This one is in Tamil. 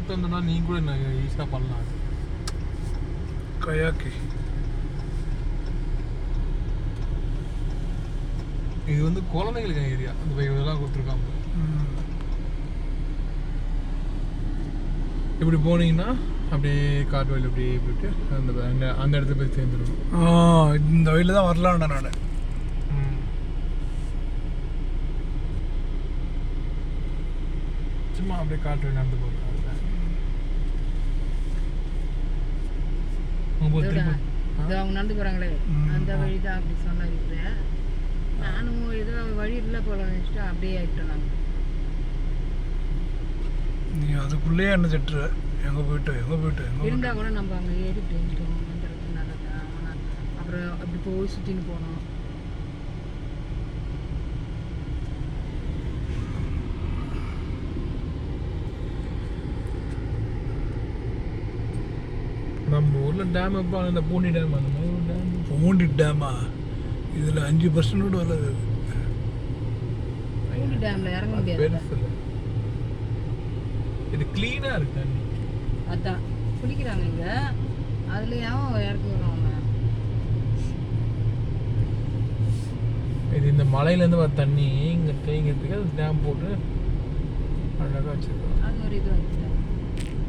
கூப்பிட்டு வந்தோம்னா நீங்கள் கூட ஈஸியாக பண்ணலாம். கயாக்கி இது வந்து குழந்தைங்களுக்கு ஏரியா, அந்த இதெல்லாம் கொடுத்துருக்காங்க. இப்படி போனீங்கன்னா அப்படியே காட்டு வயல் அப்படியே போயிட்டு அந்த இடத்துல போய் சேர்ந்துருவோம். இந்த வயலில் தான் வரலான்டா நான். சும்மா அப்படியே காட்டு வயல் நடந்து போகிறேன். அவங்க நடந்து போகிறாங்களே அந்த வழி தான் அப்படி சொன்ன. நானும் ஏதோ வழி இல்லை போல நினச்சிட்டு அப்படியே ஆகிட்டோம். நாங்கள் நீ அதுக்குள்ளேயே என்ன திட்டுற, எங்கே போயிட்டு இருந்தால் கூட நம்ம அங்கே ஏறி தெரிஞ்சிட்டோம். அந்த இடத்துல நல்லது. அப்புறம் அப்படி போய் சுற்றின்னு போனோம். நம்ம ஊரில் டேம் வைப்பாங்க, இந்த பூண்டி டேம், அந்த மாதிரி ஒரு டேம். பூண்டி டேமா? இதில் 5% வராது. பூண்டி டேமில் இறங்க முடியாது. பெருசு இல்லை, இது க்ளீனாக இருக்கு தண்ணி. அதான் குளிக்கிறாங்க இங்கே. அதில் ஏன் இறக்குறோம் அவங்க? இது இந்த மலையிலேருந்து வர தண்ணி இங்கே தேங்கிறதுக்கு அது டேம் போட்டு அழகாக வச்சுருக்கோம். அது ஒரு இது வந்துட்டேன்.